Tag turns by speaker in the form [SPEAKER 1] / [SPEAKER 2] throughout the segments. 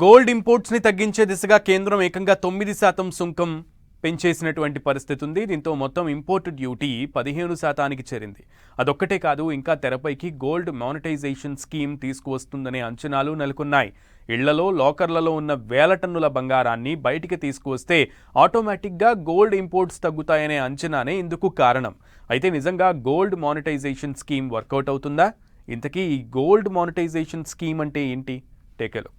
[SPEAKER 1] Gold imports ని తగ్గించే దిశగా కేంద్రం ఏకంగా 9% సుంకం పెంచేసినటువంటి పరిస్థితి ఉంది. దీంతో మొత్తం ఇంపోర్ట్ డ్యూటీ 15%కి చేరింది. అదొక్కటే కాదు, ఇంకా తెరపైకి గోల్డ్ మానిటైజేషన్ స్కీమ్ తీసుకువస్తుందనే అంచనాలు నెలకొన్నాయి. ఇళ్లలో లాకర్లలో ఉన్న వేల టన్నుల బంగారాన్ని బయటికి తీసుకువస్తే ఆటోమేటిక్గా గోల్డ్ ఇంపోర్ట్స్ తగ్గుతాయనే అంచనానే ఇందుకు కారణం. అయితే నిజంగా గోల్డ్ మానిటైజేషన్ స్కీమ్ వర్కౌట్ అవుతుందా? ఇంతకీ ఈ గోల్డ్ మానిటైజేషన్ స్కీమ్ అంటే ఏంటి? Take a look.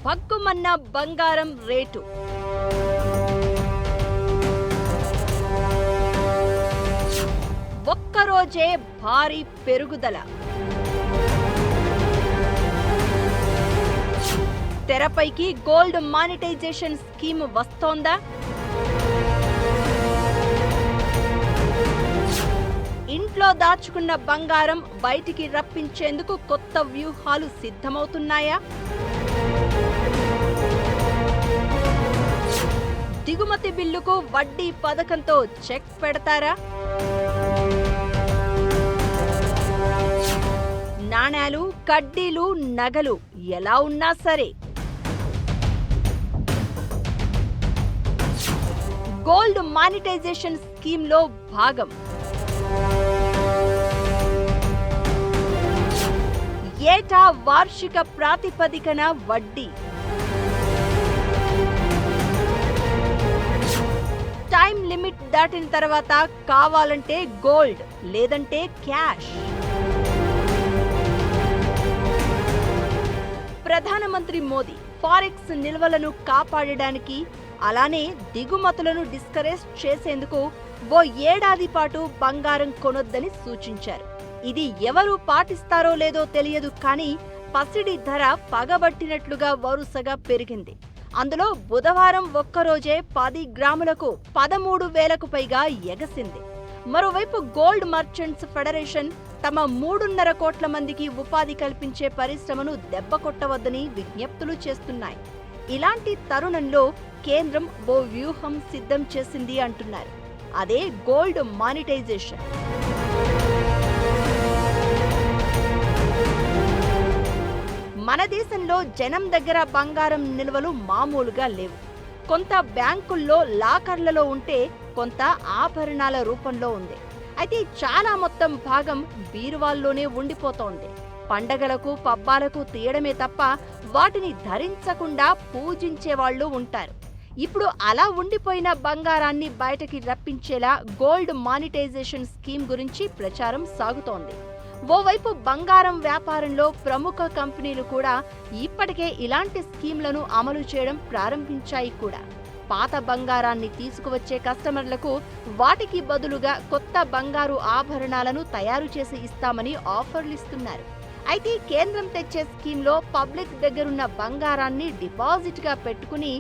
[SPEAKER 2] భగ్గుమన్న బంగారం రేటు. ఒక్కరోజే భారీ పెరుగుదల. తెరపైకి గోల్డ్ మానిటైజేషన్ స్కీమ్ వస్తోందా? ఇంట్లో దాచుకున్న బంగారం బయటికి రప్పించేందుకు కొత్త వ్యూహాలు సిద్ధమవుతున్నాయా? దిగుమతి బిల్లుకు వడ్డీ పథకంతో చెక్ పెడతారా? నాణేలు, కడ్డీలు, నగలు ఎలా ఉన్నా సరే గోల్డ్ మానిటైజేషన్ స్కీమ్లో భాగం. ఏటా వార్షిక ప్రాతిపదికన వడ్డీ. టైం లిమిట్ దాటిన తర్వాత కావాలంటే గోల్డ్, లేదంటే క్యాష్. ప్రధానమంత్రి మోదీ ఫారెక్స్ నిల్వలను కాపాడడానికి, అలానే దిగుమతులను డిస్కరేజ్ చేసేందుకు ఓ ఏడాది పాటు బంగారం కొనొద్దని సూచించారు. ఇది ఎవరు పాటిస్తారో లేదో తెలియదు, కానీ పసిడి ధర పగబట్టినట్లుగా వరుసగా పెరిగింది. అందులో బుధవారం ఒక్కరోజే 10 గ్రాములకు 13,000కు పైగా ఎగసింది. మరోవైపు గోల్డ్ మర్చెంట్స్ ఫెడరేషన్ తమ 3.5 కోట్ల మందికి ఉపాధి కల్పించే పరిశ్రమను దెబ్బకొట్టవద్దని విజ్ఞప్తులు చేస్తున్నాయి. ఇలాంటి తరుణంలో కేంద్రం ఓ వ్యూహం సిద్ధం చేసింది అంటున్నారు. అదే గోల్డ్ మానిటైజేషన్. మన దేశంలో జనం దగ్గర బంగారం నిల్వలు మామూలుగా లేవు. కొంత బ్యాంకుల్లో లాకర్లలో ఉంటే, కొంత ఆభరణాల రూపంలో ఉంది. అయితే చాలా మొత్తం భాగం బీరువాల్లోనే ఉండిపోతోంది. పండగలకు, పబ్బాలకు తీయడమే తప్ప వాటిని ధరించకుండా పూజించే వాళ్ళు ఉంటారు. ఇప్పుడు అలా ఉండిపోయిన బంగారాన్ని బయటకి రప్పించేలా గోల్డ్ మానిటైజేషన్ స్కీమ్ గురించి ప్రచారం సాగుతోంది. ఓవైపు బంగారం వ్యాపారంలో ప్రముఖ కంపెనీలు కూడా ఇప్పటికే ఇలాంటి స్కీమ్లను అమలు చేయడం ప్రారంభించాయి కూడా. పాత బంగారాన్ని తీసుకువచ్చే కస్టమర్లకు వాటికి బదులుగా కొత్త బంగారు ఆభరణాలను తయారు చేసి ఇస్తామని ఆఫర్లు ఇస్తున్నారు. అయితే కేంద్రం తెచ్చే స్కీమ్లో పబ్లిక్ దగ్గరున్న బంగారాన్ని డిపాజిట్గా పెట్టుకుని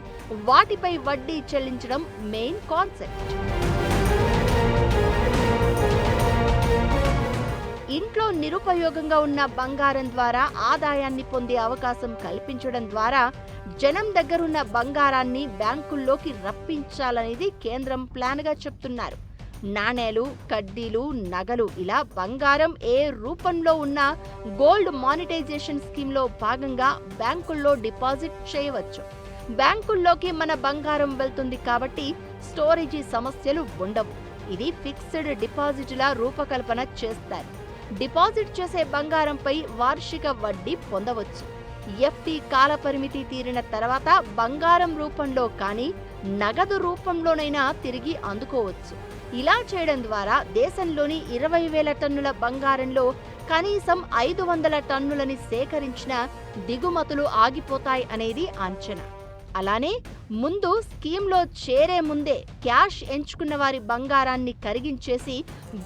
[SPEAKER 2] వాటిపై వడ్డీ చెల్లించడం మెయిన్ కాన్సెప్ట్. ఇంట్లో నిరుపయోగంగా ఉన్న బంగారం ద్వారా ఆదాయాన్ని పొందే అవకాశం కల్పించడం ద్వారా జనం దగ్గరున్న బంగారాన్ని బ్యాంకుల్లోకి రప్పించాలనేది కేంద్రం ప్లాన్గా చెప్తున్నారు. నాణేలు, కడ్డీలు, నగలు ఇలా బంగారం ఏ రూపంలో ఉన్నా గోల్డ్ మానిటైజేషన్ స్కీమ్లో భాగంగా బ్యాంకుల్లో డిపాజిట్ చేయవచ్చు. బ్యాంకుల్లోకి మన బంగారం వెళ్తుంది కాబట్టి స్టోరేజీ సమస్యలు ఉండవు. ఇది ఫిక్స్డ్ డిపాజిట్ల రూపకల్పన చేస్తారు. డిపాజిట్ చేసే బంగారంపై వార్షిక వడ్డీ పొందవచ్చు. ఎఫ్డి కాలపరిమితి తీరిన తర్వాత బంగారం రూపంలో కానీ నగదు రూపంలోనైనా తిరిగి అందుకోవచ్చు. ఇలా చేయడం ద్వారా దేశంలోని 20,000 టన్నుల బంగారంలో కనీసం 500 టన్నులని సేకరించిన దిగుమతులు ఆగిపోతాయి అనేది అంచనా. అలానే ముందు స్కీమ్లో చేరే ముందే క్యాష్ ఎంచుకున్న వారి బంగారాన్ని కరిగించేసి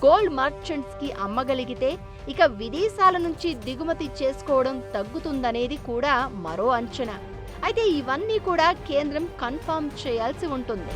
[SPEAKER 2] గోల్డ్ మర్చెంట్స్కి అమ్మగలిగితే ఇక విదేశాల నుంచి దిగుమతి చేసుకోవడం తగ్గుతుందనేది కూడా మరో అంచనా. అయితే ఇవన్నీ కూడా కేంద్రం కన్ఫర్మ్ చేయాల్సి ఉంటుంది.